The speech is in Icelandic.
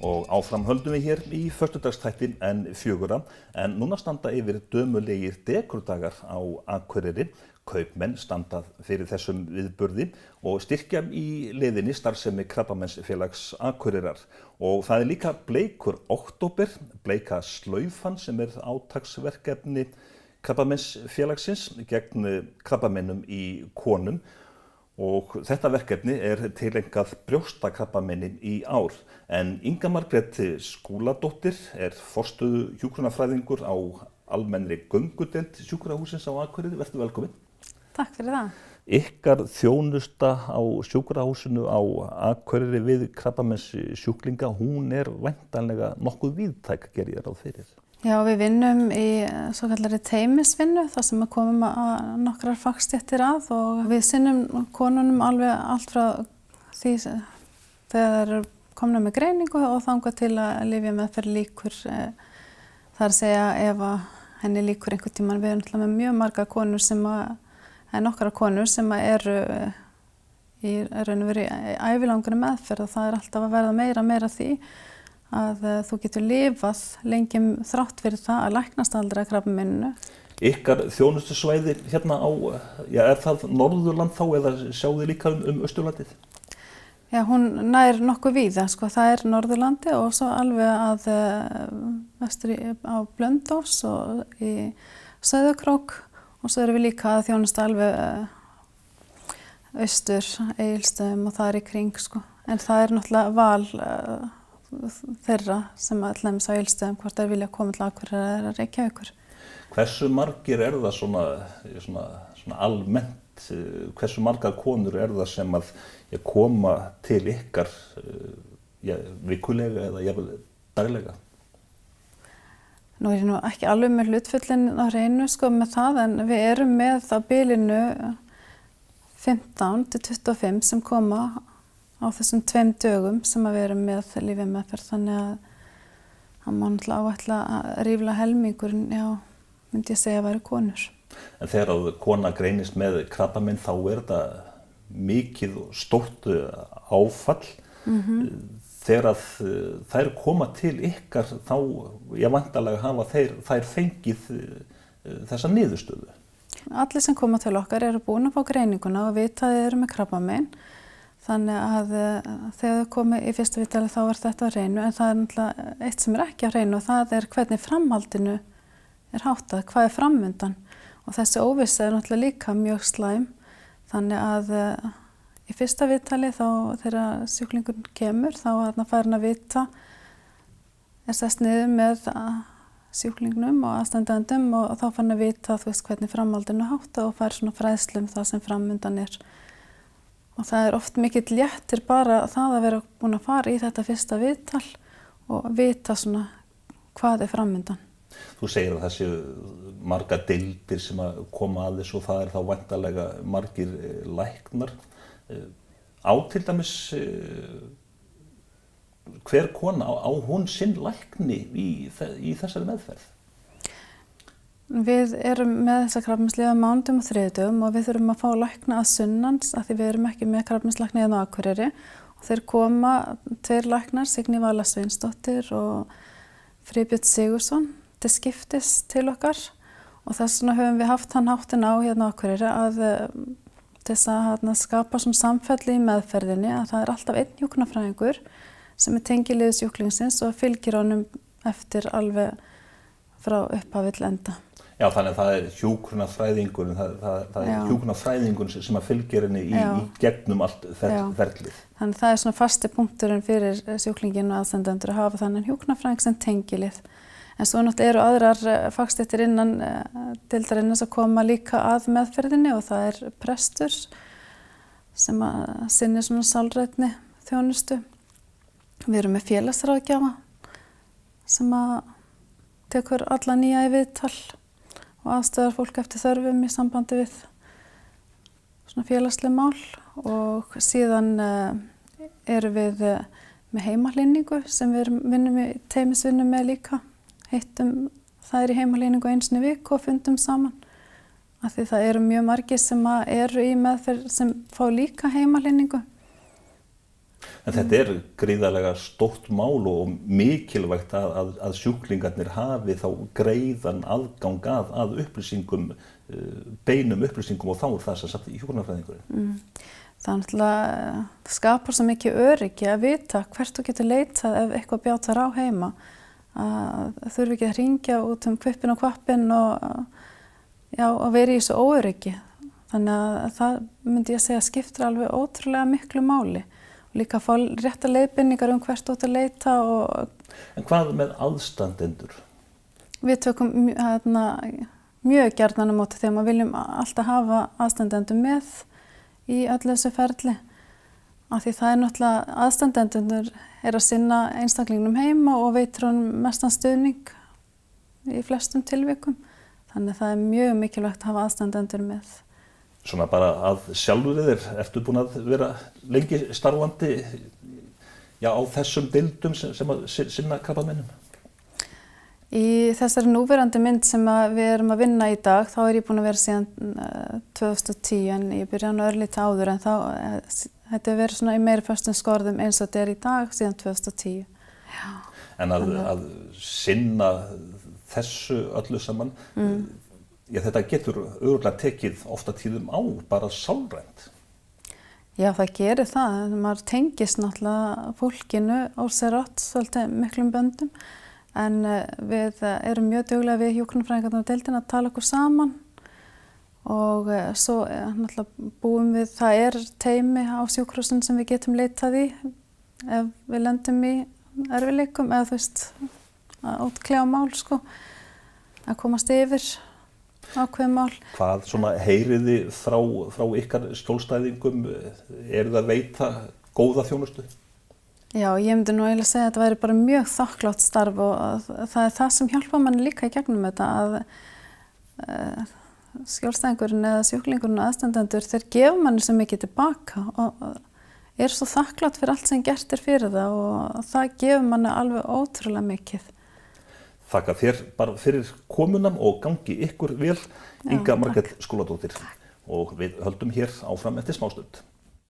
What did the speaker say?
Og áfram höldum við hér í föstudagstættin N4 en núna standa yfir dömulegir dekurdagar á Akureyri. Kaupmenn standa fyrir þessum viðburði og styrkja í liðinni starfsemi Krabbameinsfélags Akureyrar. Og það líka bleikur október, bleika slaufan sem átaksverkefni Krabbameinsfélagsins gegn krabbameinum í konum. Og þetta verkefni tileinkað brjóstakrabbameini í ár. En Inga Margrét Skúladóttir forstöðu hjúkrunarfræðingur á almennri göngudeild sjúkrahússins á Akureyri. Vertu velkomin. Takk fyrir það. Ykkar þjónusta á sjúkrahúsinu á Akureyri við krabbameinssjúklinga, hún væntanlega nokkuð víðtæk, geri ég ráð fyrir. Já, við vinnum í svokallari teymisvinnu, þar sem komum að nokkrar fagstéttir að og við sinnum konunum alveg allt frá því þegar þær eru komnar með greiningu og þangað til að lyfjameðferð lýkur. Það að segja ef henni lýkur einhvern tímann. Við erum með mjög margar konur nokkrar konur sem eru í raun og veru í ævilangri meðferð og það alltaf að verða meira því að þú getur lifað lengi þrátt fyrir það að læknast aldrei að krabbameininu. Ykkar þjónustusvæði hérna það Norðurland þá eða sjáu þið líka Austurlandið? Já, hún nær nokkuð víða, það Norðurlandi og svo alveg að vestur á Blönduós og í Sauðárkrók og svo erum við líka að þjónusta alveg austur, Egilsstöðum og það í kring, En það náttúrulega val þeirra sem allemins á Egilsstöðum hvort þeir vilja koma til Akureyrar eða Reykjavíkur. Hversu margir það svona almennt, hversu margar konur það sem að koma til ykkar vikulega eða jafnvel daglega? Nú ég nú ekki alveg með hlutföllin á hreinu með það en við erum með á bilinu 15 til 25 sem koma á þessum 2 dögum sem við erum með lyfjameðferð, þannig að það má náttúrulega áætla að ríflega helmingurinn, myndi ég segja að væri konur. En þegar kona greinist með krabbamein þá þetta mikið og stórt áfall. Þegar þær koma til ykkar þá væntanlega hafa þær fengið þessa niðurstöðu. Allir sem koma til okkar eru búin að fá greininguna og vita að þeir eru með krabbamein. Þannig að þegar þau komið í fyrsta viðtali þá þetta á hreinu, en það náttúrulega eitt sem ekki á hreinu og það hvernig framhaldinu háttað, hvað framundan. Og þessi óvissa náttúrulega líka mjög slæm, þannig að í fyrsta viðtali þá þegar sjúklingurinn kemur þá fær hann að vita, sest niður með sjúklingnum og aðstandendum og þá fær hann að vita hvernig framhaldinu háttað og fær svona fræðslu það sem framundan Og það oft mikill léttir bara það að vera búin að fara í þetta fyrsta viðtal og vita svona hvað framundan. Þú segir að það séu margar deildir sem að koma að þessu og það þá væntanlega margir læknar. Á til dæmis hver kona á hún sinn lækni í þessari meðferð? Við erum með þessa krabbameinslyf á mánudögum og þriðjudögum og við þurfum að fá lækna að sunnans af því við erum ekki með krabbameinslækni á Akureyri og þeir koma 2 læknar, Signý Vala Sveinsdóttir og Friðbjörn Sigurðsson til skiptis til okkar og þess vegna höfum við haft hann háttinn á hérna á Akureyri að til þess að skapa svona samfellu í meðferðinni að það alltaf einn hjúkrunarfræðingur sem tengiliður sjúklingsins og fylgir honum eftir alveg frá upphafi til enda. Já, þannig að það hjúkrunarfræðingurinn, það hjúkrunarfræðingurinn sem að fylgir henni í gegnum allt ferlið. Þannig það svona fasti punkturinn fyrir sjúklinginn og aðstandendur að hafa þannig hjúkrunarfræðing sem tengilið. En svo náttúrulega eru aðrar fagstéttir innan deildarinnar sem koma líka að meðferðinni og það prestur sem að sinnir svona sálrænni þjónustu. Við erum með félagsráðgjafa sem að tekur alla nýja í viðtal og aðstöðar fólk eftir þörfum í sambandi við svona félagsleg mál og síðan erum við með heimahlýningu sem við vinnum í teymisvinnu með líka. Hittum það í heimahlýningu einu sinni í viku og fundum saman. Af því það eru mjög margir sem eru í meðferð sem fá líka heimahlýningu. En þetta gríðarlega stórt mál og mikilvægt að sjúklingarnir hafi þá greiðan aðgang að upplýsingum, beinum upplýsingum, og þá það sem sagt hjúkrunarfræðingurinn. Það náttúrulega skapar svo mikið öryggi að vita hvert þú getur leitað ef eitthvað bjátar á heima. Að þurfi ekki að hringja út hvippinn og hvappinn og vera í þessu óöryggi. Þannig að það myndi ég segja skiptir alveg ótrúlega miklu máli. Og líka að fá rétta leiðbeiningar hvert þú ert að leita. En hvað með aðstandendur? Við tökum mjög gjarnan á móti þegar maður viljum alltaf hafa aðstandendur með í öllu þessu ferli. Af því það náttúrulega aðstandendur að sinna einstaklingnum heima og veitir hann mestan stuðning í flestum tilvikum. Þannig að það mjög mikilvægt að hafa aðstandendur með. Svona bara að sjálfur þér, ertu búin að vera lengi starfandi á þessum deildum sem að sinna krabbameinum? Í þessari núverandi mynd sem við erum að vinna í dag, þá ég búin að vera síðan 2010, en ég byrjaði örlítið áður, en þá þetta verið svona í meiri föstum skorðum eins og þetta í dag síðan 2010. Já. En að sinna þessu öllu saman, þetta getur örugglega tekið ofta tíðum á, bara sálrænt. Já, það gerir það. Maður tengist náttúrulega fólkinu ósjálfrátt svolítið miklum böndum. En við erum mjög duglega við hjúkrunarfræðingarnir á deildinni að tala okkur saman og svo náttúrulega búum við, það teymi á sjúkrahúsinu sem við getum leitað í ef við lendum í erfiðleikum eða þú veist að útkljá mál að komast yfir ákveðin mál. Hvað svona heyriði frá ykkar skjólstæðingum, það að veita góða þjónustu? Já, ég myndi nú eiginlega segja að þetta væri bara mjög þakklátt starf og það það sem hjálpar manni líka í gegnum þetta að skjólstæðingurinn eða sjúklingurinn og aðstandendur, þeir gefa manni svo mikið tilbaka og svo þakklátt fyrir allt sem gert fyrir það og það gefur manni alveg ótrúlega mikið. Þakka þér bara fyrir komuna og gangi ykkur vel, Inga Margrét Skúladóttir. Og við höldum hér áfram eftir smástund.